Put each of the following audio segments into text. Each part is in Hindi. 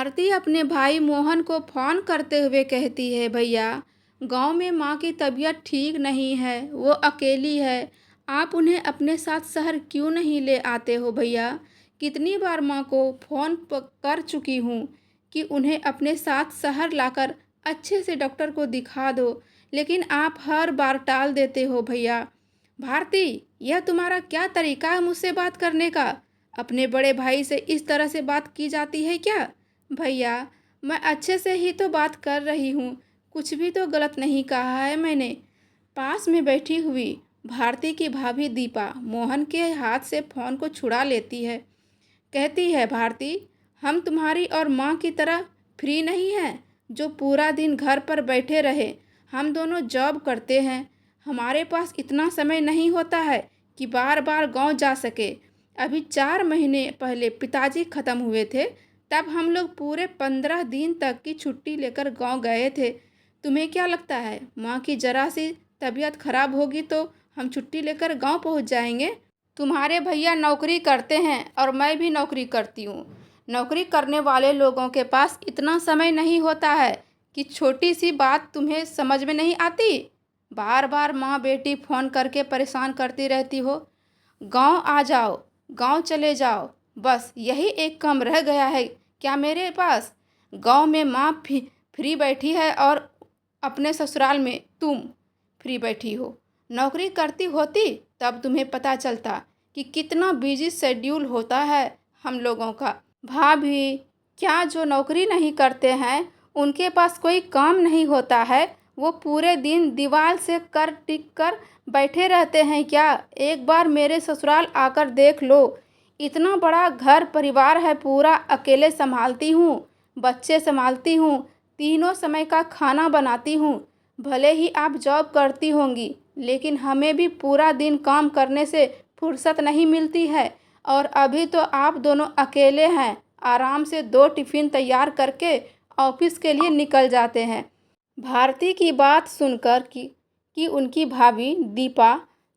भारती अपने भाई मोहन को फोन करते हुए कहती है, भैया गांव में माँ की तबीयत ठीक नहीं है, वो अकेली है। आप उन्हें अपने साथ शहर क्यों नहीं ले आते हो भैया? कितनी बार माँ को कर चुकी हूँ कि उन्हें अपने साथ शहर लाकर अच्छे से डॉक्टर को दिखा दो, लेकिन आप हर बार टाल देते हो भैया। भारती, यह तुम्हारा क्या तरीका है मुझसे बात करने का? अपने बड़े भाई से इस तरह से बात की जाती है क्या? भैया, मैं अच्छे से ही तो बात कर रही हूँ, कुछ भी तो गलत नहीं कहा है मैंने। पास में बैठी हुई भारती की भाभी दीपा मोहन के हाथ से फ़ोन को छुड़ा लेती है। कहती है, भारती, हम तुम्हारी और माँ की तरह फ्री नहीं हैं जो पूरा दिन घर पर बैठे रहे। हम दोनों जॉब करते हैं, हमारे पास इतना समय नहीं होता है कि बार बार गांव जा सके। अभी 4 महीने पहले पिताजी ख़त्म हुए थे, तब हम लोग पूरे 15 दिन तक की छुट्टी लेकर गांव गए थे। तुम्हें क्या लगता है माँ की ज़रा सी तबीयत खराब होगी तो हम छुट्टी लेकर गांव पहुंच जाएंगे? तुम्हारे भैया नौकरी करते हैं और मैं भी नौकरी करती हूँ। नौकरी करने वाले लोगों के पास इतना समय नहीं होता है कि छोटी सी बात तुम्हें समझ में नहीं आती। बार बार माँ बेटी फ़ोन करके परेशान करती रहती हो। गांव आ जाओ, गांव चले जाओ, बस यही एक काम रह गया है क्या मेरे पास? गांव में माँ फ्री बैठी है और अपने ससुराल में तुम फ्री बैठी हो। नौकरी करती होती तब तुम्हें पता चलता कि कितना बिजी शेड्यूल होता है हम लोगों का। भाभी, क्या जो नौकरी नहीं करते हैं उनके पास कोई काम नहीं होता है? वो पूरे दिन दीवार से कर टिक कर बैठे रहते हैं क्या? एक बार मेरे ससुराल आकर देख लो, इतना बड़ा घर परिवार है, पूरा अकेले संभालती हूँ, बच्चे संभालती हूँ, तीनों समय का खाना बनाती हूँ। भले ही आप जॉब करती होंगी, लेकिन हमें भी पूरा दिन काम करने से फुर्सत नहीं मिलती है। और अभी तो आप दोनों अकेले हैं, आराम से 2 टिफ़िन तैयार करके ऑफिस के लिए निकल जाते हैं। भारती की बात सुनकर कि उनकी भाभी दीपा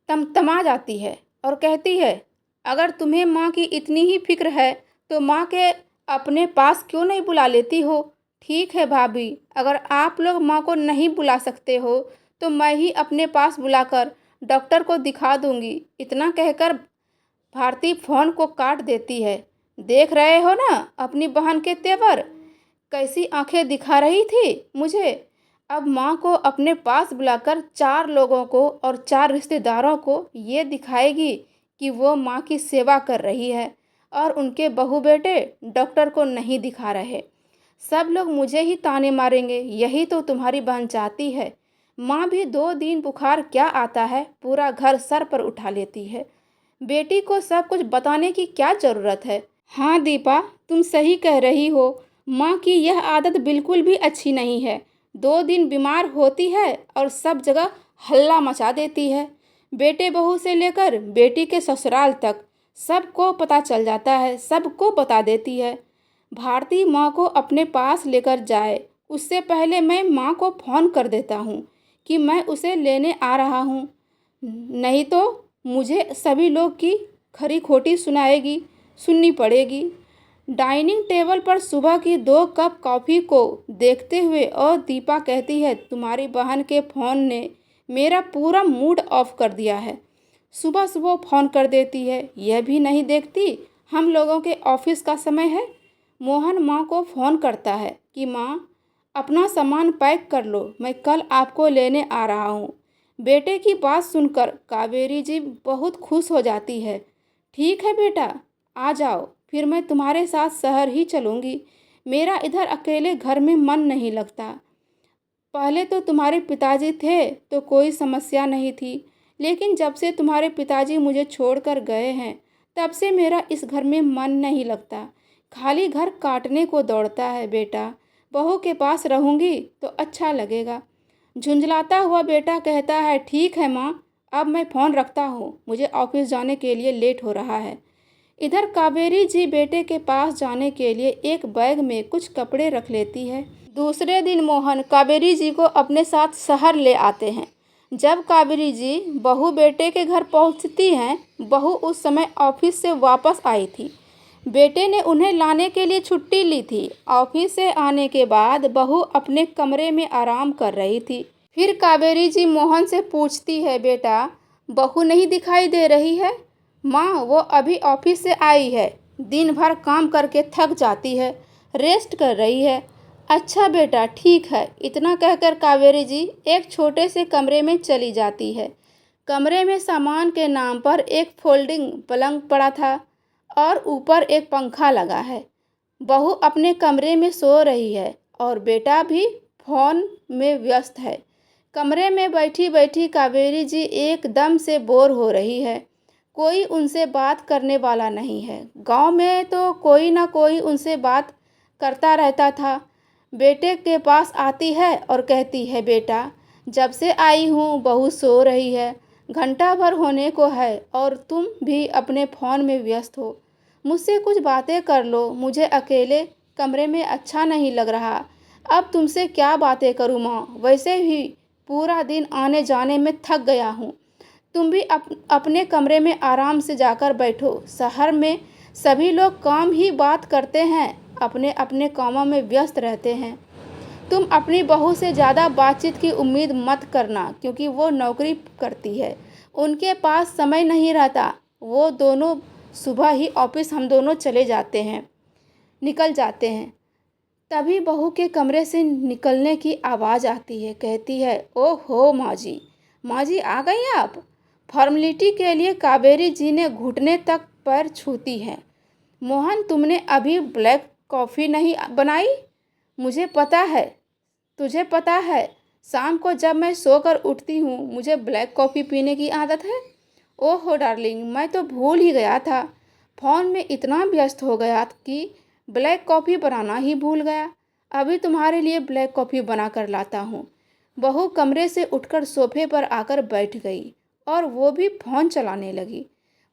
तमतमा जाती है और कहती है, अगर तुम्हें माँ की इतनी ही फिक्र है तो माँ के अपने पास क्यों नहीं बुला लेती हो? ठीक है भाभी, अगर आप लोग माँ को नहीं बुला सकते हो तो मैं ही अपने पास बुलाकर डॉक्टर को दिखा दूंगी। इतना कहकर भारती फ़ोन को काट देती है। देख रहे हो ना अपनी बहन के तेवर, कैसी आंखें दिखा रही थी मुझे। अब माँ को अपने पास बुलाकर 4 लोगों को और 4 रिश्तेदारों को ये दिखाएगी कि वो माँ की सेवा कर रही है और उनके बहू बेटे डॉक्टर को नहीं दिखा रहे। सब लोग मुझे ही ताने मारेंगे, यही तो तुम्हारी बहन चाहती है। माँ भी 2 दिन बुखार क्या आता है, पूरा घर सर पर उठा लेती है। बेटी को सब कुछ बताने की क्या ज़रूरत है? हाँ दीपा, तुम सही कह रही हो। माँ की यह आदत बिल्कुल भी अच्छी नहीं है। 2 दिन बीमार होती है और सब जगह हल्ला मचा देती है। बेटे बहू से लेकर बेटी के ससुराल तक सबको पता चल जाता है, सबको बता देती है। भारती माँ को अपने पास लेकर जाए उससे पहले मैं माँ को फ़ोन कर देता हूँ कि मैं उसे लेने आ रहा हूँ, नहीं तो मुझे सभी लोग की खरी खोटी सुननी पड़ेगी। डाइनिंग टेबल पर सुबह की 2 कप कॉफ़ी को देखते हुए और दीपा कहती है, तुम्हारी बहन के फ़ोन ने मेरा पूरा मूड ऑफ कर दिया है। सुबह सुबह फ़ोन कर देती है, यह भी नहीं देखती हम लोगों के ऑफिस का समय है। मोहन माँ को फ़ोन करता है कि माँ, अपना सामान पैक कर लो, मैं कल आपको लेने आ रहा हूँ। बेटे की बात सुनकर कावेरी जी बहुत खुश हो जाती है। ठीक है बेटा, आ जाओ, फिर मैं तुम्हारे साथ शहर ही चलूँगी। मेरा इधर अकेले घर में मन नहीं लगता। पहले तो तुम्हारे पिताजी थे तो कोई समस्या नहीं थी, लेकिन जब से तुम्हारे पिताजी मुझे छोड़कर गए हैं तब से मेरा इस घर में मन नहीं लगता। खाली घर काटने को दौड़ता है बेटा। बहू के पास रहूँगी तो अच्छा लगेगा। झुंझलाता हुआ बेटा कहता है, ठीक है माँ, अब मैं फ़ोन रखता हूँ, मुझे ऑफिस जाने के लिए लेट हो रहा है। इधर कावेरी जी बेटे के पास जाने के लिए एक बैग में कुछ कपड़े रख लेती है। दूसरे दिन मोहन कावेरी जी को अपने साथ शहर ले आते हैं। जब कावेरी जी बहू बेटे के घर पहुंचती हैं, बहू उस समय ऑफिस से वापस आई थी। बेटे ने उन्हें लाने के लिए छुट्टी ली थी। ऑफिस से आने के बाद बहू अपने कमरे में आराम कर रही थी। फिर कावेरी जी मोहन से पूछती है, बेटा बहू नहीं दिखाई दे रही है? माँ, वो अभी ऑफिस से आई है, दिन भर काम करके थक जाती है, रेस्ट कर रही है। अच्छा बेटा, ठीक है। इतना कहकर कावेरी जी एक छोटे से कमरे में चली जाती है। कमरे में सामान के नाम पर एक फोल्डिंग पलंग पड़ा था और ऊपर एक पंखा लगा है। बहू अपने कमरे में सो रही है और बेटा भी फोन में व्यस्त है। कमरे में बैठी बैठी कावेरी जी एकदम से बोर हो रही है। कोई उनसे बात करने वाला नहीं है। गांव में तो कोई ना कोई उनसे बात करता रहता था। बेटे के पास आती है और कहती है, बेटा जब से आई हूँ बहू सो रही है, घंटा भर होने को है और तुम भी अपने फ़ोन में व्यस्त हो। मुझसे कुछ बातें कर लो, मुझे अकेले कमरे में अच्छा नहीं लग रहा। अब तुमसे क्या बातें करूँ माँ, वैसे भी पूरा दिन आने जाने में थक गया हूँ। तुम भी अपने कमरे में आराम से जाकर बैठो। शहर में सभी लोग काम ही बात करते हैं, अपने अपने कामों में व्यस्त रहते हैं। तुम अपनी बहू से ज़्यादा बातचीत की उम्मीद मत करना, क्योंकि वो नौकरी करती है, उनके पास समय नहीं रहता। वो दोनों सुबह ही ऑफिस हम दोनों निकल जाते हैं। तभी बहू के कमरे से निकलने की आवाज़ आती है। कहती है, ओहो माँ जी आ गई आप? फॉर्मेलिटी के लिए कावेरी जी ने घुटने तक पैर छूती है। मोहन, तुमने अभी ब्लैक कॉफ़ी नहीं बनाई? मुझे पता है, तुझे पता है, शाम को जब मैं सोकर उठती हूँ मुझे ब्लैक कॉफ़ी पीने की आदत है। ओहो डार्लिंग, मैं तो भूल ही गया था। फ़ोन में इतना व्यस्त हो गया कि ब्लैक कॉफ़ी बनाना ही भूल गया। अभी तुम्हारे लिए ब्लैक कॉफ़ी बना कर लाता हूँ। बहू कमरे से उठकर सोफे पर आकर बैठ गई और वो भी फ़ोन चलाने लगी।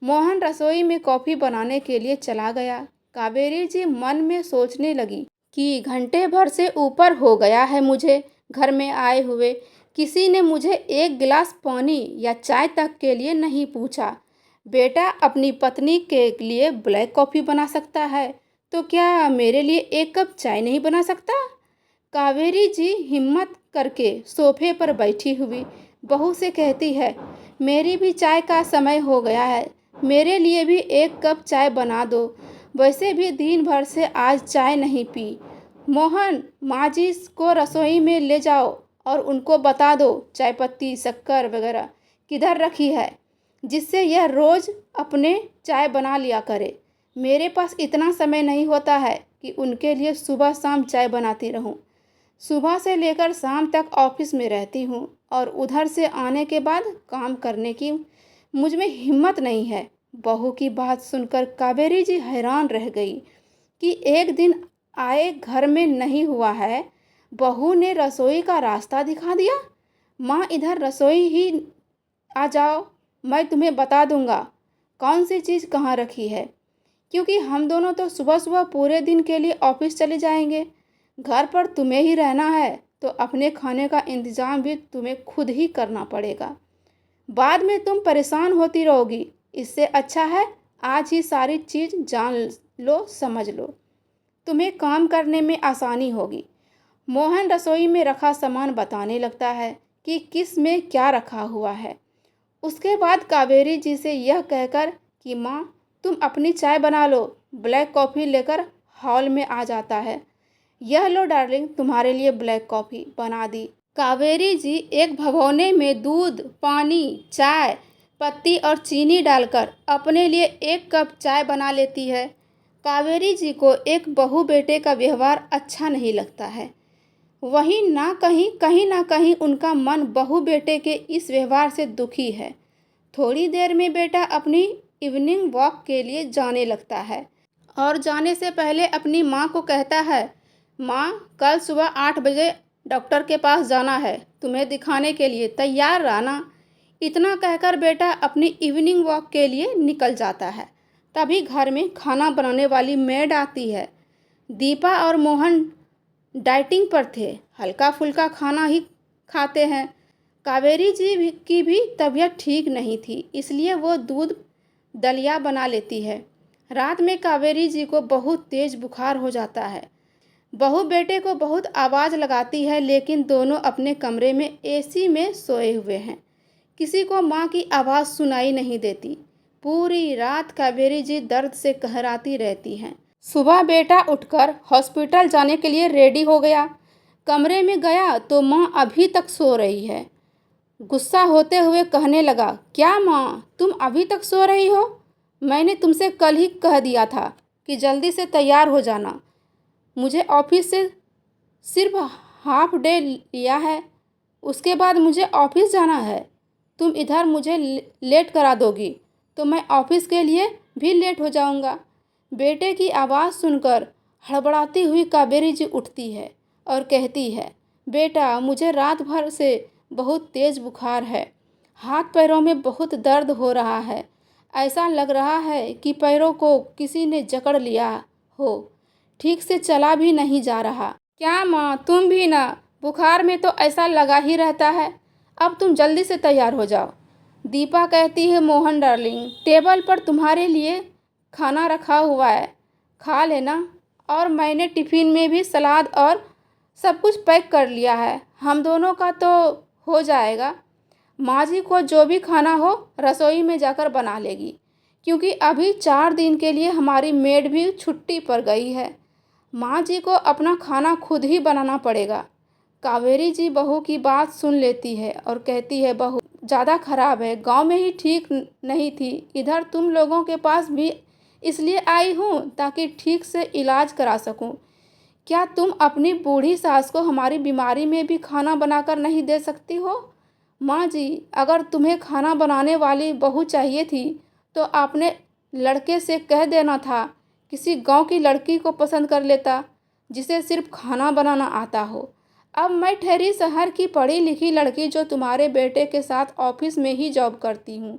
मोहन रसोई में कॉफ़ी बनाने के लिए चला गया। कावेरी जी मन में सोचने लगी कि घंटे भर से ऊपर हो गया है मुझे घर में आए हुए। किसी ने मुझे एक गिलास पानी या चाय तक के लिए नहीं पूछा। बेटा अपनी पत्नी के लिए ब्लैक कॉफ़ी बना सकता है, तो क्या मेरे लिए एक कप चाय नहीं बना सकता? कावेरी जी हिम्मत करके सोफे पर बैठी हुई बहू से कहती है, मेरी भी चाय का समय हो गया है, मेरे लिए भी एक कप चाय बना दो। वैसे भी दिन भर से आज चाय नहीं पी। मोहन, माँ जी को रसोई में ले जाओ और उनको बता दो चाय पत्ती शक्कर वगैरह किधर रखी है, जिससे यह रोज़ अपने चाय बना लिया करे। मेरे पास इतना समय नहीं होता है कि उनके लिए सुबह शाम चाय बनाती रहूं। सुबह से लेकर शाम तक ऑफिस में रहती हूँ और उधर से आने के बाद काम करने की मुझ में हिम्मत नहीं है। बहू की बात सुनकर कावेरी जी हैरान रह गई कि एक दिन आए घर में नहीं हुआ है, बहू ने रसोई का रास्ता दिखा दिया। माँ, इधर रसोई ही आ जाओ, मैं तुम्हें बता दूंगा कौन सी चीज़ कहाँ रखी है, क्योंकि हम दोनों तो सुबह सुबह पूरे दिन के लिए ऑफिस चले जाएंगे। घर पर तुम्हें ही रहना है तो अपने खाने का इंतज़ाम भी तुम्हें खुद ही करना पड़ेगा। बाद में तुम परेशान होती रहोगी। इससे अच्छा है आज ही सारी चीज़ जान लो, समझ लो, तुम्हें काम करने में आसानी होगी। मोहन रसोई में रखा सामान बताने लगता है कि किस में क्या रखा हुआ है। उसके बाद कावेरी जी से यह कहकर कि माँ तुम अपनी चाय बना लो, ब्लैक कॉफ़ी लेकर हॉल में आ जाता है। यह लो डार्लिंग, तुम्हारे लिए ब्लैक कॉफ़ी बना दी। कावेरी जी एक भगोने में दूध, पानी, चाय पत्ती और चीनी डालकर अपने लिए एक कप चाय बना लेती है। कावेरी जी को एक बहू बेटे का व्यवहार अच्छा नहीं लगता है। वहीं कहीं ना कहीं उनका मन बहू बेटे के इस व्यवहार से दुखी है। थोड़ी देर में बेटा अपनी इवनिंग वॉक के लिए जाने लगता है और जाने से पहले अपनी माँ को कहता है, माँ कल सुबह 8 बजे डॉक्टर के पास जाना है, तुम्हें दिखाने के लिए तैयार रहना। इतना कहकर बेटा अपनी इवनिंग वॉक के लिए निकल जाता है। तभी घर में खाना बनाने वाली मेड आती है। दीपा और मोहन डाइटिंग पर थे, हल्का फुल्का खाना ही खाते हैं। कावेरी जी की भी तबीयत ठीक नहीं थी, इसलिए वो दूध दलिया बना लेती है। रात में कावेरी जी को बहुत तेज बुखार हो जाता है। बहू बेटे को बहुत आवाज़ लगाती है, लेकिन दोनों अपने कमरे में एसी में सोए हुए हैं। किसी को माँ की आवाज़ सुनाई नहीं देती। पूरी रात कावेरी जी दर्द से कहराती रहती हैं। सुबह बेटा उठकर हॉस्पिटल जाने के लिए रेडी हो गया। कमरे में गया तो माँ अभी तक सो रही है। गुस्सा होते हुए कहने लगा, क्या माँ, तुम अभी तक सो रही हो? मैंने तुमसे कल ही कह दिया था कि जल्दी से तैयार हो जाना। मुझे ऑफिस से सिर्फ हाफ डे लिया है, उसके बाद मुझे ऑफिस जाना है। तुम इधर मुझे लेट करा दोगी तो मैं ऑफिस के लिए भी लेट हो जाऊंगा। बेटे की आवाज़ सुनकर हड़बड़ाती हुई कावेरी जी उठती है और कहती है, बेटा, मुझे रात भर से बहुत तेज़ बुखार है। हाथ पैरों में बहुत दर्द हो रहा है। ऐसा लग रहा है कि पैरों को किसी ने जकड़ लिया हो। ठीक से चला भी नहीं जा रहा। क्या माँ, तुम भी ना, बुखार में तो ऐसा लगा ही रहता है। अब तुम जल्दी से तैयार हो जाओ। दीपा कहती है, मोहन डार्लिंग, टेबल पर तुम्हारे लिए खाना रखा हुआ है, खा लेना। और मैंने टिफ़िन में भी सलाद और सब कुछ पैक कर लिया है। हम दोनों का तो हो जाएगा। माँ जी को जो भी खाना हो रसोई में जाकर बना लेगी, क्योंकि अभी 4 दिन के लिए हमारी मेड भी छुट्टी पर गई है। माँ जी को अपना खाना खुद ही बनाना पड़ेगा। कावेरी जी बहू की बात सुन लेती है और कहती है, बहू ज़्यादा खराब है, गांव में ही ठीक नहीं थी। इधर तुम लोगों के पास भी इसलिए आई हूँ ताकि ठीक से इलाज करा सकूँ। क्या तुम अपनी बूढ़ी सास को हमारी बीमारी में भी खाना बनाकर नहीं दे सकती हो? माँ जी, अगर तुम्हें खाना बनाने वाली बहू चाहिए थी तो आपने लड़के से कह देना था, किसी गांव की लड़की को पसंद कर लेता जिसे सिर्फ खाना बनाना आता हो। अब मैं ठहरी शहर की पढ़ी लिखी लड़की जो तुम्हारे बेटे के साथ ऑफिस में ही जॉब करती हूँ।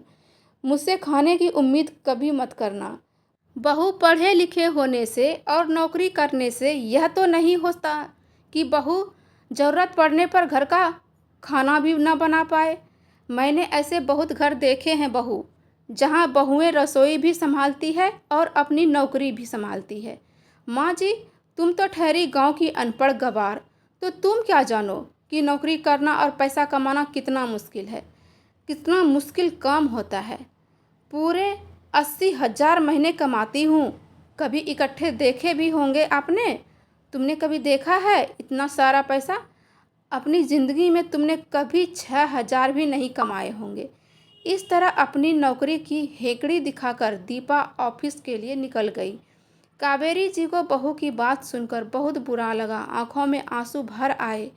मुझसे खाने की उम्मीद कभी मत करना। बहू पढ़े लिखे होने से और नौकरी करने से यह तो नहीं होता कि बहू ज़रूरत पड़ने पर घर का खाना भी ना बना पाए। मैंने ऐसे बहुत घर देखे हैं बहू, जहाँ बहुएं रसोई भी संभालती है और अपनी नौकरी भी संभालती है। माँ जी, तुम तो ठहरी गांव की अनपढ़ गवार, तो तुम क्या जानो कि नौकरी करना और पैसा कमाना कितना मुश्किल है, कितना मुश्किल काम होता है। पूरे 80,000 महीने कमाती हूँ। कभी इकट्ठे देखे भी होंगे आपने? तुमने कभी देखा है इतना सारा पैसा? अपनी ज़िंदगी में तुमने कभी 6,000 भी नहीं कमाए होंगे। इस तरह अपनी नौकरी की हेकड़ी दिखाकर दीपा ऑफिस के लिए निकल गई। कावेरी जी को बहू की बात सुनकर बहुत बुरा लगा, आंखों में आंसू भर आए।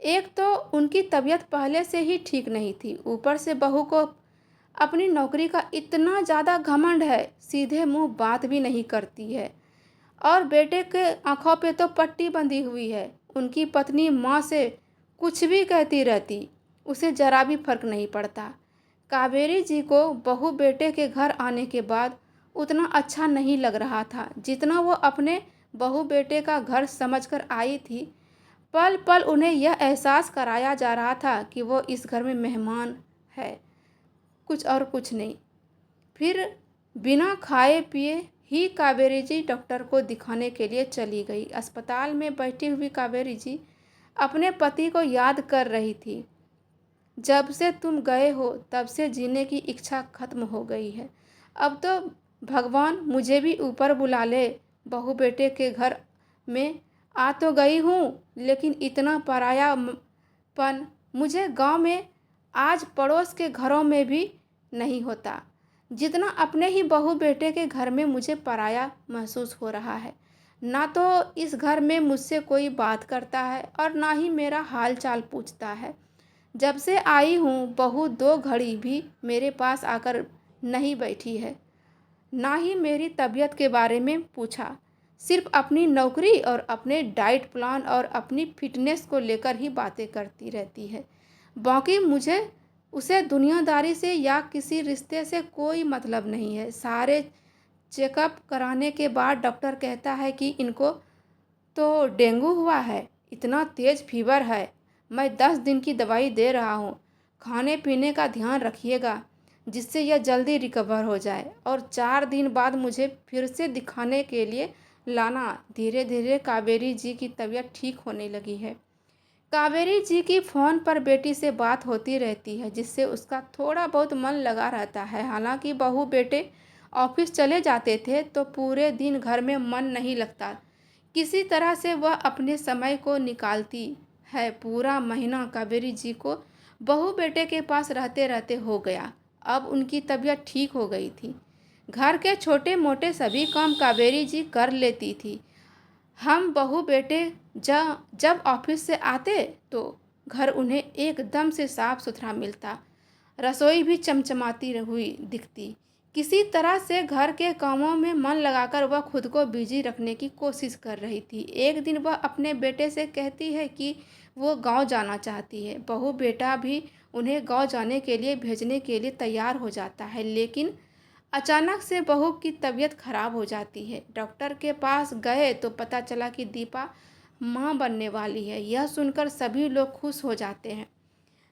एक तो उनकी तबीयत पहले से ही ठीक नहीं थी, ऊपर से बहू को अपनी नौकरी का इतना ज़्यादा घमंड है, सीधे मुंह बात भी नहीं करती है। और बेटे के आंखों पे तो पट्टी बंधी हुई है। उनकी पत्नी माँ से कुछ भी कहती रहती, उसे जरा भी फर्क नहीं पड़ता। कावेरी जी को बहू बेटे के घर आने के बाद उतना अच्छा नहीं लग रहा था जितना वो अपने बहू बेटे का घर समझकर आई थी। पल पल उन्हें यह एहसास कराया जा रहा था कि वो इस घर में मेहमान है, कुछ और कुछ नहीं। फिर बिना खाए पिए ही कावेरी जी डॉक्टर को दिखाने के लिए चली गई। अस्पताल में बैठी हुई कावेरी जी अपने पति को याद कर रही थी। जब से तुम गए हो तब से जीने की इच्छा खत्म हो गई है। अब तो भगवान मुझे भी ऊपर बुला ले। बहू बेटे के घर में आ तो गई हूँ, लेकिन इतना परायापन मुझे गांव में आज पड़ोस के घरों में भी नहीं होता, जितना अपने ही बहू बेटे के घर में मुझे पराया महसूस हो रहा है। ना तो इस घर में मुझसे कोई बात करता है और ना ही मेरा हाल चाल पूछता है। जब से आई हूँ बहू 2 घड़ी भी मेरे पास आकर नहीं बैठी है, ना ही मेरी तबीयत के बारे में पूछा। सिर्फ अपनी नौकरी और अपने डाइट प्लान और अपनी फिटनेस को लेकर ही बातें करती रहती है। बाकी मुझे उसे दुनियादारी से या किसी रिश्ते से कोई मतलब नहीं है। सारे चेकअप कराने के बाद डॉक्टर कहता है कि इनको तो डेंगू हुआ है, इतना तेज़ फीवर है। मैं 10 दिन की दवाई दे रहा हूँ, खाने पीने का ध्यान रखिएगा। जिससे यह जल्दी रिकवर हो जाए और 4 दिन बाद मुझे फिर से दिखाने के लिए लाना। धीरे धीरे कावेरी जी की तबीयत ठीक होने लगी है। कावेरी जी की फ़ोन पर बेटी से बात होती रहती है, जिससे उसका थोड़ा बहुत मन लगा रहता है। हालांकि बहू बेटे ऑफिस चले जाते थे तो पूरे दिन घर में मन नहीं लगता। किसी तरह से वह अपने समय को निकालती है। पूरा महीना कावेरी जी को बहू बेटे के पास रहते रहते हो गया। अब उनकी तबीयत ठीक हो गई थी। घर के छोटे मोटे सभी काम कावेरी जी कर लेती थी। हम बहू बेटे जब ऑफिस से आते तो घर उन्हें एकदम से साफ सुथरा मिलता। रसोई भी चमचमाती हुई दिखती। किसी तरह से घर के कामों में मन लगाकर वह खुद को बिजी रखने की कोशिश कर रही थी। एक दिन वह अपने बेटे से कहती है कि वो गांव जाना चाहती है। बहू बेटा भी उन्हें गांव जाने के लिए भेजने के लिए तैयार हो जाता है, लेकिन अचानक से बहू की तबीयत खराब हो जाती है। डॉक्टर के पास गए तो पता चला कि दीपा मां बनने वाली है। यह सुनकर सभी लोग खुश हो जाते हैं।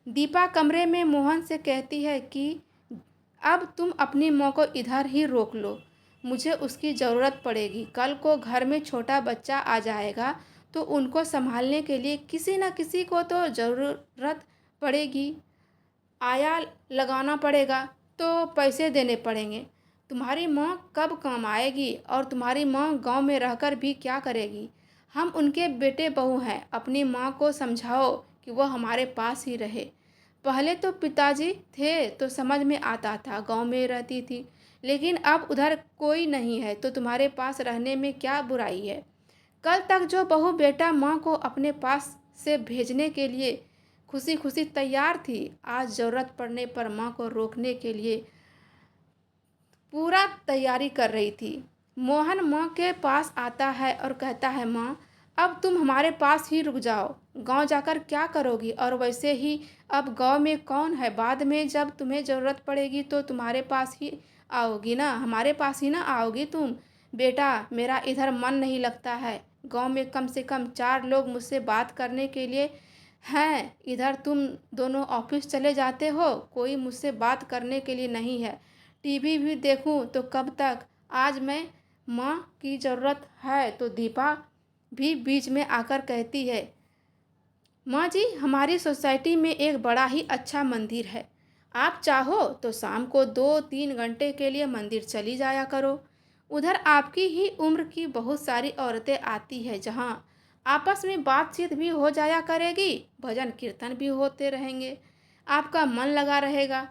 दीपा कमरे में मोहन से कहती है कि अब तुम अपनी मां को इधर ही रोक लो, मुझे उसकी ज़रूरत पड़ेगी। कल को घर में छोटा बच्चा आ जाएगा तो उनको संभालने के लिए किसी न किसी को तो ज़रूरत पड़ेगी। आया लगाना पड़ेगा तो पैसे देने पड़ेंगे। तुम्हारी माँ कब काम आएगी और तुम्हारी माँ गांव में रहकर भी क्या करेगी। हम उनके बेटे बहू हैं। अपनी माँ को समझाओ कि वह हमारे पास ही रहे। पहले तो पिताजी थे तो समझ में आता था, गांव में रहती थी, लेकिन अब उधर कोई नहीं है तो तुम्हारे पास रहने में क्या बुराई है। कल तक जो बहू बेटा माँ को अपने पास से भेजने के लिए खुशी खुशी तैयार थी, आज ज़रूरत पड़ने पर माँ को रोकने के लिए पूरा तैयारी कर रही थी। मोहन माँ के पास आता है और कहता है, माँ अब तुम हमारे पास ही रुक जाओ, गांव जाकर क्या करोगी। और वैसे ही अब गांव में कौन है, बाद में जब तुम्हें ज़रूरत पड़ेगी तो तुम्हारे पास ही आओगी ना, हमारे पास ही ना आओगी तुम। बेटा मेरा इधर मन नहीं लगता है, गांव में कम से कम 4 लोग मुझसे बात करने के लिए हैं, इधर तुम दोनों ऑफिस चले जाते हो, कोई मुझसे बात करने के लिए नहीं है। टीवी भी देखूं तो कब तक, आज मैं माँ की ज़रूरत है। तो दीपा भी बीच में आकर कहती है, माँ जी हमारी सोसाइटी में एक बड़ा ही अच्छा मंदिर है, आप चाहो तो शाम को 2-3 घंटे के लिए मंदिर चली जाया करो। उधर आपकी ही उम्र की बहुत सारी औरतें आती हैं, जहाँ आपस में बातचीत भी हो जाया करेगी, भजन कीर्तन भी होते रहेंगे, आपका मन लगा रहेगा।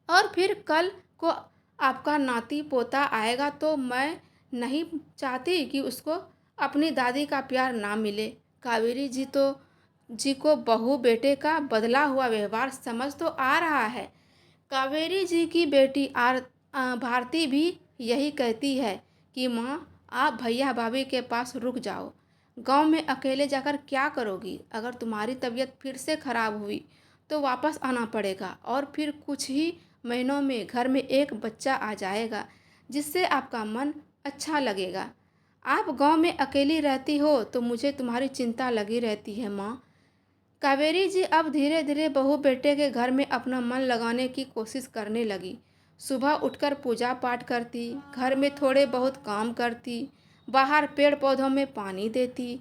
और फिर कल को आपका नाती पोता आएगा तो मैं नहीं चाहती कि उसको अपनी दादी का प्यार ना मिले। कावेरी जी को बहू बेटे का बदला हुआ व्यवहार समझ तो आ रहा है। कावेरी जी की बेटी भारती भी यही कहती है कि माँ आप भैया भाभी के पास रुक जाओ, गांव में अकेले जाकर क्या करोगी। अगर तुम्हारी तबीयत फिर से खराब हुई तो वापस आना पड़ेगा और फिर कुछ ही महीनों में घर में एक बच्चा आ जाएगा, जिससे आपका मन अच्छा लगेगा। आप गांव में अकेली रहती हो तो मुझे तुम्हारी चिंता लगी रहती है माँ। कावेरी जी अब धीरे धीरे बहू बेटे के घर में अपना मन लगाने की कोशिश करने लगी। सुबह उठकर पूजा पाठ करती, घर में थोड़े बहुत काम करती, बाहर पेड़ पौधों में पानी देती।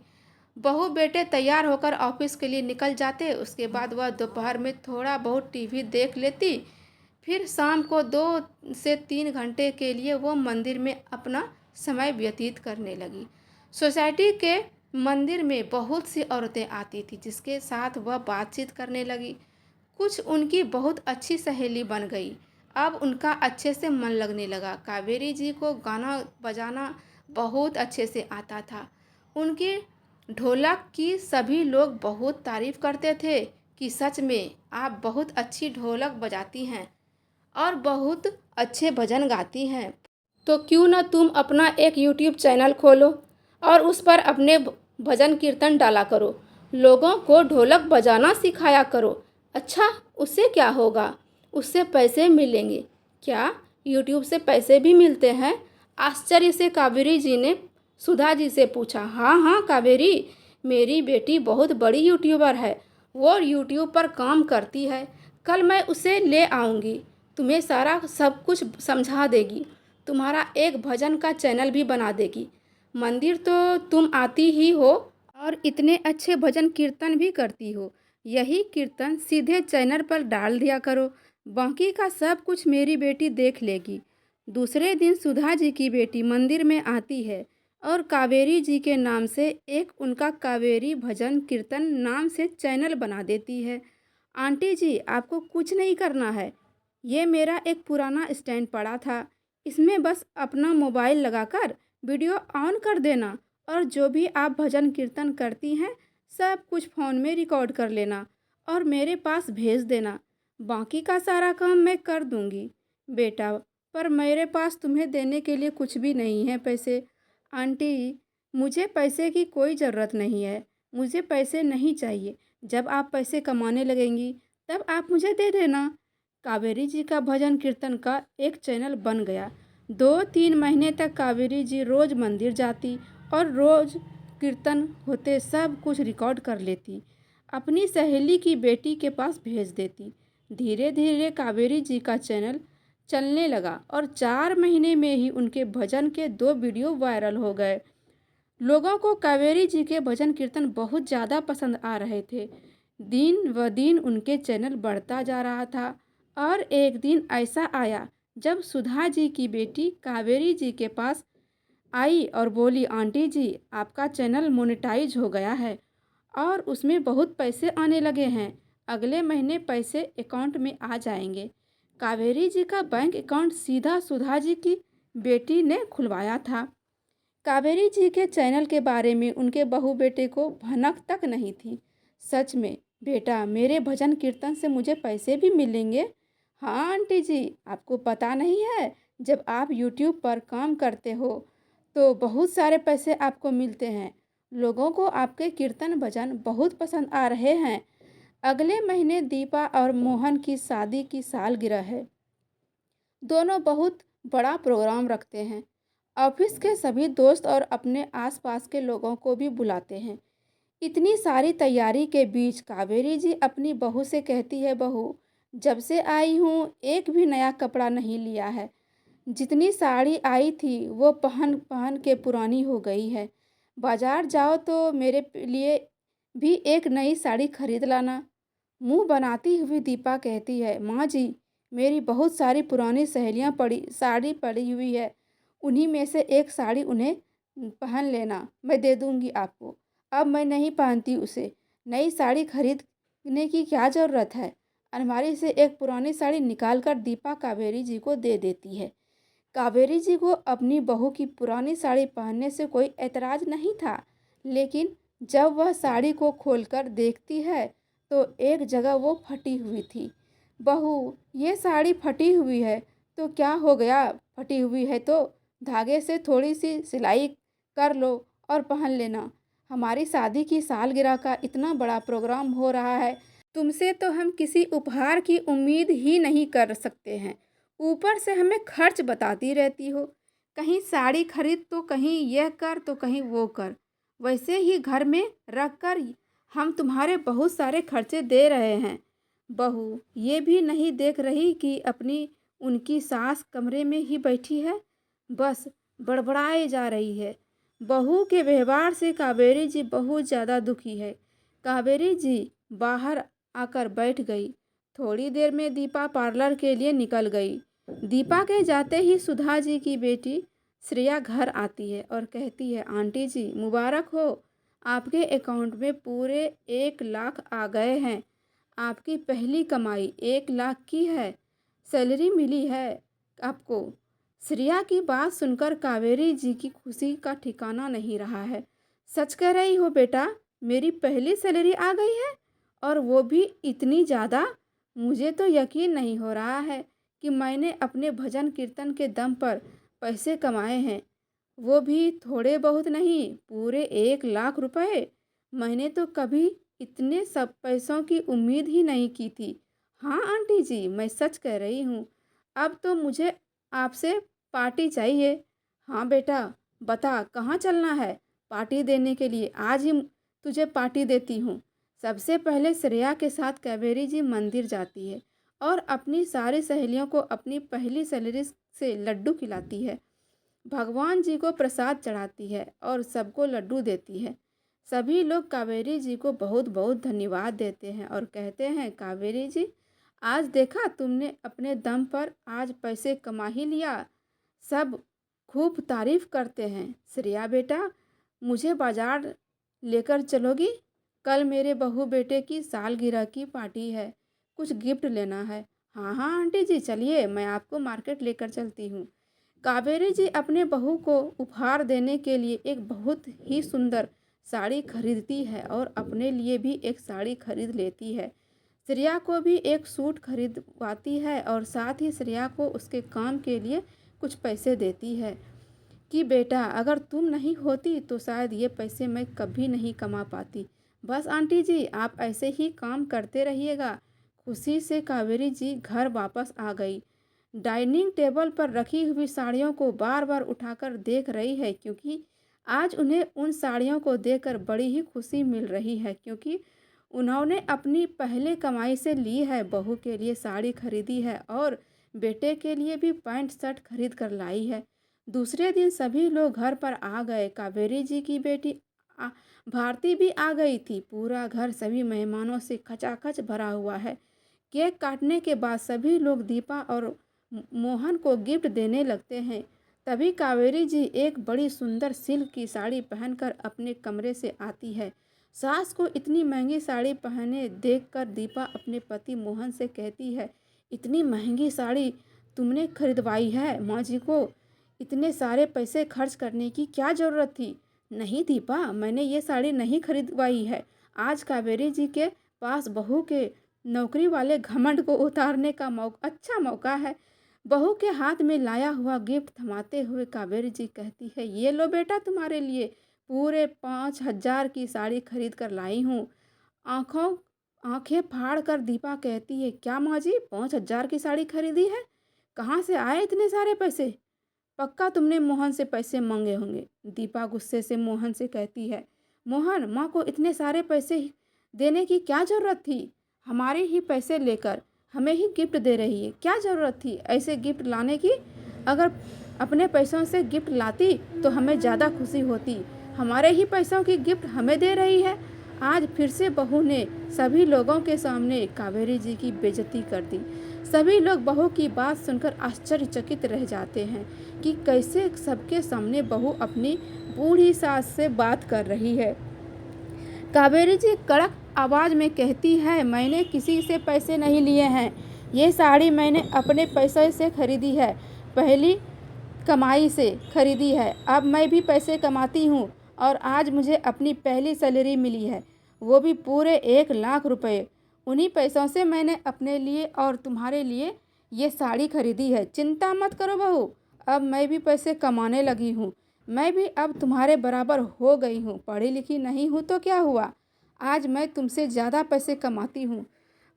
बहू बेटे तैयार होकर ऑफिस के लिए निकल जाते। उसके बाद वह दोपहर में थोड़ा बहुत टीवी देख लेती। फिर शाम को 2 से 3 घंटे के लिए वो मंदिर में अपना समय व्यतीत करने लगी। सोसाइटी के मंदिर में बहुत सी औरतें आती थी, जिसके साथ वह बातचीत करने लगी। कुछ उनकी बहुत अच्छी सहेली बन गई। अब उनका अच्छे से मन लगने लगा। कावेरी जी को गाना बजाना बहुत अच्छे से आता था। उनकी ढोलक की सभी लोग बहुत तारीफ करते थे कि सच में आप बहुत अच्छी ढोलक बजाती हैं और बहुत अच्छे भजन गाती हैं। तो क्यों न तुम अपना एक यूट्यूब चैनल खोलो और उस पर अपने भजन कीर्तन डाला करो, लोगों को ढोलक बजाना सिखाया करो। अच्छा उससे क्या होगा, उससे पैसे मिलेंगे क्या, यूट्यूब से पैसे भी मिलते हैं। आश्चर्य से कावेरी जी ने सुधा जी से पूछा। हाँ हाँ कावेरी, मेरी बेटी बहुत बड़ी यूट्यूबर है, वो यूट्यूब पर काम करती है, कल मैं उसे ले आऊँगी, तुम्हें सारा सब कुछ समझा देगी, तुम्हारा एक भजन का चैनल भी बना देगी। मंदिर तो तुम आती ही हो और इतने अच्छे भजन कीर्तन भी करती हो। यही कीर्तन सीधे चैनल पर डाल दिया करो, बाकी का सब कुछ मेरी बेटी देख लेगी। दूसरे दिन सुधा जी की बेटी मंदिर में आती है और कावेरी जी के नाम से एक उनका कावेरी भजन कीर्तन नाम से चैनल बना देती है। आंटी जी, आपको कुछ नहीं करना है। ये मेरा एक पुराना स्टैंड पड़ा था, इसमें बस अपना मोबाइल लगाकर वीडियो ऑन कर देना और जो भी आप भजन कीर्तन करती हैं सब कुछ फ़ोन में रिकॉर्ड कर लेना और मेरे पास भेज देना। बाकी का सारा काम मैं कर दूंगी बेटा, पर मेरे पास तुम्हें देने के लिए कुछ भी नहीं है पैसे। आंटी, मुझे पैसे की कोई ज़रूरत नहीं है, मुझे पैसे नहीं चाहिए। जब आप पैसे कमाने लगेंगी तब आप मुझे दे देना। कावेरी जी का भजन कीर्तन का एक चैनल बन गया। 2-3 महीने तक कावेरी जी रोज़ मंदिर जाती और रोज़ कीर्तन होते सब कुछ रिकॉर्ड कर लेती, अपनी सहेली की बेटी के पास भेज देती। धीरे धीरे कावेरी जी का चैनल चलने लगा और 4 महीने में ही उनके भजन के 2 वीडियो वायरल हो गए। लोगों को कावेरी जी के भजन कीर्तन बहुत ज़्यादा पसंद आ रहे थे। दिन व दिन उनके चैनल बढ़ता जा रहा था और एक दिन ऐसा आया जब सुधा जी की बेटी कावेरी जी के पास आई और बोली, आंटी जी, आपका चैनल मोनेटाइज हो गया है और उसमें बहुत पैसे आने लगे हैं। अगले महीने पैसे अकाउंट में आ जाएंगे। कावेरी जी का बैंक अकाउंट सीधा सुधा जी की बेटी ने खुलवाया था। कावेरी जी के चैनल के बारे में उनके बहू बेटे को भनक तक नहीं थी। सच में बेटा, मेरे भजन कीर्तन से मुझे पैसे भी मिलेंगे? हाँ आंटी जी, आपको पता नहीं है, जब आप यूट्यूब पर काम करते हो तो बहुत सारे पैसे आपको मिलते हैं। लोगों को आपके कीर्तन भजन बहुत पसंद आ रहे हैं। अगले महीने दीपा और मोहन की शादी की सालगिरह है। दोनों बहुत बड़ा प्रोग्राम रखते हैं। ऑफिस के सभी दोस्त और अपने आसपास के लोगों को भी बुलाते हैं। इतनी सारी तैयारी के बीच कावेरी जी अपनी बहू से कहती है, बहू, जब से आई हूँ एक भी नया कपड़ा नहीं लिया है। जितनी साड़ी आई थी वो पहन पहन के पुरानी हो गई है। बाजार जाओ तो मेरे लिए भी एक नई साड़ी खरीद लाना। मुंह बनाती हुई दीपा कहती है, माँ जी, मेरी बहुत सारी पुरानी सहेलियाँ साड़ी पड़ी हुई है, उन्हीं में से एक साड़ी उन्हें पहन लेना, मैं दे दूँगी आपको। अब मैं नहीं पहनती उसे, नई साड़ी खरीदने की क्या ज़रूरत है। अलमारी से एक पुरानी साड़ी निकाल कर दीपा कावेरी जी को दे देती है। कावेरी जी को अपनी बहू की पुरानी साड़ी पहनने से कोई ऐतराज़ नहीं था, लेकिन जब वह साड़ी को खोलकर देखती है तो एक जगह वो फटी हुई थी। बहू, ये साड़ी फटी हुई है तो क्या हो गया, फटी हुई है तो धागे से थोड़ी सी सिलाई कर लो और पहन लेना। हमारी शादी की सालगिरह का इतना बड़ा प्रोग्राम हो रहा है, तुमसे तो हम किसी उपहार की उम्मीद ही नहीं कर सकते हैं। ऊपर से हमें खर्च बताती रहती हो, कहीं साड़ी खरीद तो कहीं यह कर तो कहीं वो कर। वैसे ही घर में रख कर हम तुम्हारे बहुत सारे खर्चे दे रहे हैं। बहू ये भी नहीं देख रही कि अपनी उनकी सास कमरे में ही बैठी है, बस बड़बड़ाए जा रही है। बहू के व्यवहार से कावेरी जी बहुत ज़्यादा दुखी है। कावेरी जी बाहर आकर बैठ गई। थोड़ी देर में दीपा पार्लर के लिए निकल गई। दीपा के जाते ही सुधा जी की बेटी श्रेया घर आती है और कहती है, आंटी जी मुबारक हो, आपके अकाउंट में पूरे 1 लाख आ गए हैं। आपकी पहली कमाई 1 लाख की है, सैलरी मिली है आपको। श्रेया की बात सुनकर कावेरी जी की खुशी का ठिकाना नहीं रहा है। सच कह रही हो बेटा, मेरी पहली सैलरी आ गई है और वो भी इतनी ज़्यादा? मुझे तो यकीन नहीं हो रहा है कि मैंने अपने भजन कीर्तन के दम पर पैसे कमाए हैं, वो भी थोड़े बहुत नहीं, पूरे 1 लाख रुपए। मैंने तो कभी इतने सब पैसों की उम्मीद ही नहीं की थी। हाँ आंटी जी, मैं सच कह रही हूँ। अब तो मुझे आपसे पार्टी चाहिए। हाँ बेटा, बता कहाँ चलना है पार्टी देने के लिए, आज ही तुझे पार्टी देती हूँ। सबसे पहले श्रेया के साथ कावेरी जी मंदिर जाती है और अपनी सारी सहेलियों को अपनी पहली सैलरी से लड्डू खिलाती है। भगवान जी को प्रसाद चढ़ाती है और सबको लड्डू देती है। सभी लोग कावेरी जी को बहुत बहुत धन्यवाद देते हैं और कहते हैं, कावेरी जी, आज देखा तुमने अपने दम पर आज पैसे कमा ही लिया। सब खूब तारीफ करते हैं। श्रेया बेटा, मुझे बाजार लेकर चलोगी? कल मेरे बहू बेटे की सालगिरह की पार्टी है, कुछ गिफ्ट लेना है। हाँ हाँ आंटी जी, चलिए मैं आपको मार्केट लेकर चलती हूँ। कावेरी जी अपने बहू को उपहार देने के लिए एक बहुत ही सुंदर साड़ी खरीदती है और अपने लिए भी एक साड़ी खरीद लेती है। श्रेया को भी एक सूट खरीदवाती है और साथ ही श्रेया को उसके काम के लिए कुछ पैसे देती है कि बेटा, अगर तुम नहीं होती तो शायद ये पैसे मैं कभी नहीं कमा पाती। बस आंटी जी, आप ऐसे ही काम करते रहिएगा। खुशी से कावेरी जी घर वापस आ गई। डाइनिंग टेबल पर रखी हुई साड़ियों को बार बार उठाकर देख रही है, क्योंकि आज उन्हें उन साड़ियों को देखकर बड़ी ही खुशी मिल रही है, क्योंकि उन्होंने अपनी पहले कमाई से ली है। बहू के लिए साड़ी खरीदी है और बेटे के लिए भी पैंट शर्ट खरीद कर लाई है। दूसरे दिन सभी लोग घर पर आ गए। कावेरी जी की बेटी आ- भारती भी आ गई थी। पूरा घर सभी मेहमानों से खचाखच भरा हुआ है। केक काटने के बाद सभी लोग दीपा और मोहन को गिफ्ट देने लगते हैं। तभी कावेरी जी एक बड़ी सुंदर सिल्क की साड़ी पहनकर अपने कमरे से आती है। सास को इतनी महंगी साड़ी पहने देखकर दीपा अपने पति मोहन से कहती है, इतनी महंगी साड़ी तुमने खरीदवाई है? माँ जी को इतने सारे पैसे खर्च करने की क्या ज़रूरत थी? नहीं दीपा, मैंने ये साड़ी नहीं खरीदवाई है। आज कावेरी जी के पास बहू के नौकरी वाले घमंड को उतारने का अच्छा मौका है। बहू के हाथ में लाया हुआ गिफ्ट थमाते हुए कावेरी जी कहती है, ये लो बेटा, तुम्हारे लिए पूरे 5,000 की साड़ी खरीद कर लाई हूँ। आंखों आंखें फाड़ कर दीपा कहती है, क्या माँ जी, 5,000 की साड़ी खरीदी है? कहाँ से आए इतने सारे पैसे? पक्का तुमने मोहन से पैसे मांगे होंगे। दीपा गुस्से से मोहन से कहती है, मोहन, माँ को इतने सारे पैसे देने की क्या ज़रूरत थी? हमारे ही पैसे लेकर हमें ही गिफ्ट दे रही है, क्या ज़रूरत थी ऐसे गिफ्ट लाने की? अगर अपने पैसों से गिफ्ट लाती तो हमें ज़्यादा खुशी होती। हमारे ही पैसों की गिफ्ट हमें दे रही है। आज फिर से बहू ने सभी लोगों के सामने कावेरी जी की बेइज्जती कर दी। सभी लोग बहू की बात सुनकर आश्चर्यचकित रह जाते हैं कि कैसे सबके सामने बहू अपनी बूढ़ी सास से बात कर रही है। कावेरी जी कड़क आवाज़ में कहती है, मैंने किसी से पैसे नहीं लिए हैं। ये साड़ी मैंने अपने पैसे से खरीदी है, पहली कमाई से खरीदी है। अब मैं भी पैसे कमाती हूँ और आज मुझे अपनी पहली सैलरी मिली है, वो भी पूरे 1,00,000 रुपये। उन्हीं पैसों से मैंने अपने लिए और तुम्हारे लिए ये साड़ी खरीदी है। चिंता मत करो बहू, अब मैं भी पैसे कमाने लगी हूँ। मैं भी अब तुम्हारे बराबर हो गई हूँ। पढ़ी लिखी नहीं हूँ तो क्या हुआ, आज मैं तुमसे ज़्यादा पैसे कमाती हूँ।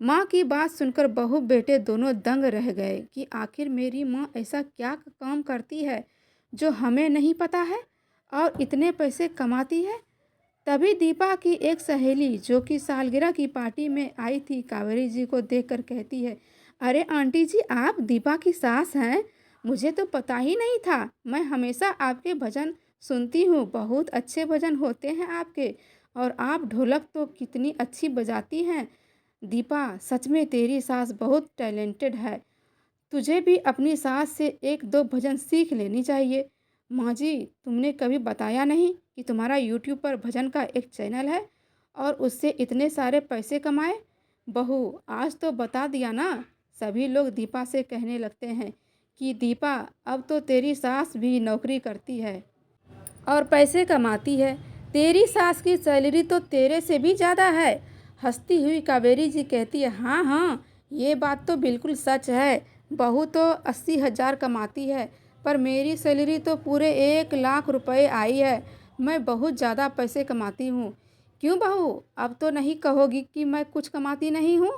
माँ की बात सुनकर बहू बेटे दोनों दंग रह गए कि आखिर मेरी माँ ऐसा क्या काम करती है जो हमें नहीं पता है और इतने पैसे कमाती है। तभी दीपा की एक सहेली जो कि सालगिरह की पार्टी में आई थी, कावेरी जी को देखकर कहती है, अरे आंटी जी, आप दीपा की सास हैं? मुझे तो पता ही नहीं था। मैं हमेशा आपके भजन सुनती हूँ, बहुत अच्छे भजन होते हैं आपके, और आप ढोलक तो कितनी अच्छी बजाती हैं। दीपा, सच में तेरी सास बहुत टैलेंटेड है। तुझे भी अपनी सास से एक दो भजन सीख लेनी चाहिए। माँ जी, तुमने कभी बताया नहीं कि तुम्हारा यूट्यूब पर भजन का एक चैनल है और उससे इतने सारे पैसे कमाए? बहू, आज तो बता दिया ना। सभी लोग दीपा से कहने लगते हैं कि दीपा, अब तो तेरी सास भी नौकरी करती है और पैसे कमाती है। तेरी सास की सैलरी तो तेरे से भी ज़्यादा है। हंसती हुई कावेरी जी कहती है, हाँ हाँ, ये बात तो बिल्कुल सच है। बहू तो 80,000 कमाती है, पर मेरी सैलरी तो पूरे 1,00,000 रुपये आई है। मैं बहुत ज़्यादा पैसे कमाती हूँ। क्यों बहू, अब तो नहीं कहोगी कि मैं कुछ कमाती नहीं हूँ?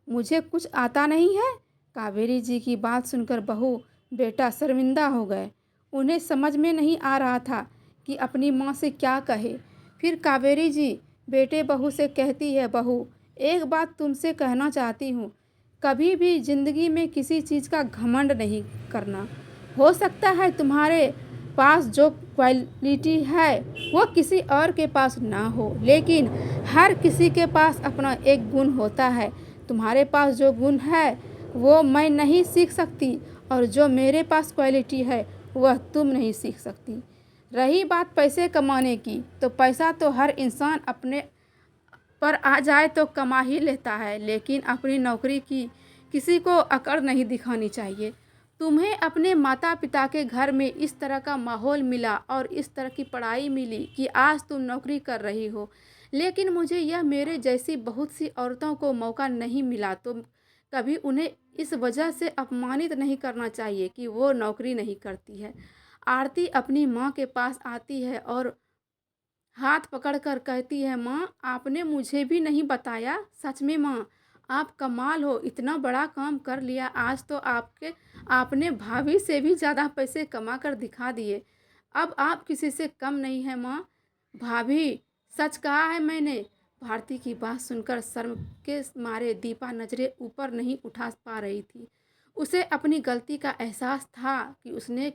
मुझे कुछ आता नहीं है? कावेरी जी की बात सुनकर बहू बेटा शर्मिंदा हो गए। उन्हें समझ में नहीं आ रहा था कि अपनी माँ से क्या कहे। फिर कावेरी जी बेटे बहू से कहती है, बहू, एक बात तुमसे कहना चाहती हूँ कभी भी ज़िंदगी में किसी चीज़ का घमंड नहीं करना। हो सकता है तुम्हारे पास जो क्वालिटी है वो किसी और के पास ना हो, लेकिन हर किसी के पास अपना एक गुण होता है। तुम्हारे पास जो गुण है वो मैं नहीं सीख सकती, और जो मेरे पास क्वालिटी है वह तुम नहीं सीख सकती। रही बात पैसे कमाने की, तो पैसा तो हर इंसान अपने पर आ जाए तो कमा ही लेता है, लेकिन अपनी नौकरी की किसी को अकड़ नहीं दिखानी चाहिए। तुम्हें अपने माता पिता के घर में इस तरह का माहौल मिला और इस तरह की पढ़ाई मिली कि आज तुम नौकरी कर रही हो, लेकिन मुझे यह मेरे जैसी बहुत सी औरतों को मौका नहीं मिला, तो कभी उन्हें इस वजह से अपमानित नहीं करना चाहिए कि वो नौकरी नहीं करती है। आरती अपनी माँ के पास आती है और हाथ पकड़कर कहती है, माँ आपने मुझे भी नहीं बताया। सच में माँ, आप कमाल हो, इतना बड़ा काम कर लिया। आज तो आपने भाभी से भी ज़्यादा पैसे कमा कर दिखा दिए। अब आप किसी से कम नहीं है माँ। भाभी, सच कहा है मैंने। भारती की बात सुनकर शर्म के मारे दीपा नजरें ऊपर नहीं उठा पा रही थी। उसे अपनी गलती का एहसास था कि उसने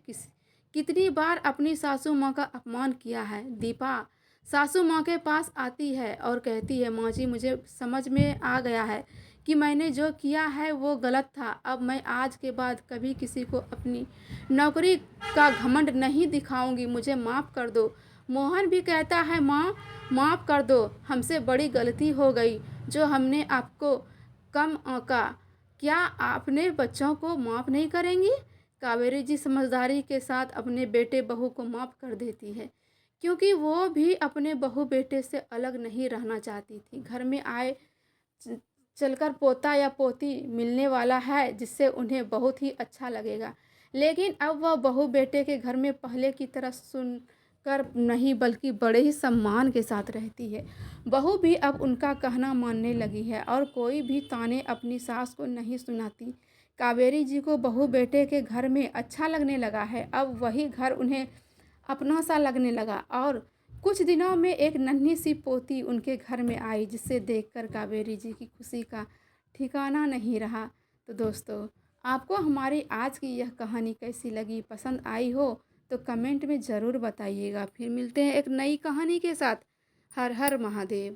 कितनी बार अपनी सासू माँ का अपमान किया है। दीपा सासू माँ के पास आती है और कहती है, माँ जी मुझे समझ में आ गया है कि मैंने जो किया है वो गलत था। अब मैं आज के बाद कभी किसी को अपनी नौकरी का घमंड नहीं दिखाऊंगी, मुझे माफ़ कर दो। मोहन भी कहता है, माँ माफ़ कर दो, हमसे बड़ी गलती हो गई जो हमने आपको कम आंका। क्या आपने बच्चों को माफ़ नहीं करेंगी? कावेरी जी समझदारी के साथ अपने बेटे बहू को माफ़ कर देती है, क्योंकि वो भी अपने बहू बेटे से अलग नहीं रहना चाहती थी। घर में आए चलकर पोता या पोती मिलने वाला है जिससे उन्हें बहुत ही अच्छा लगेगा, लेकिन अब वह बहू बेटे के घर में पहले की तरह सुनकर नहीं बल्कि बड़े ही सम्मान के साथ रहती है। बहू भी अब उनका कहना मानने लगी है और कोई भी ताने अपनी सास को नहीं सुनाती। कावेरी जी को बहू बेटे के घर में अच्छा लगने लगा है। अब वही घर उन्हें अपना सा लगने लगा, और कुछ दिनों में एक नन्ही सी पोती उनके घर में आई, जिसे देखकर कावेरी जी की खुशी का ठिकाना नहीं रहा। तो दोस्तों, आपको हमारी आज की यह कहानी कैसी लगी? पसंद आई हो तो कमेंट में ज़रूर बताइएगा। फिर मिलते हैं एक नई कहानी के साथ। हर हर महादेव।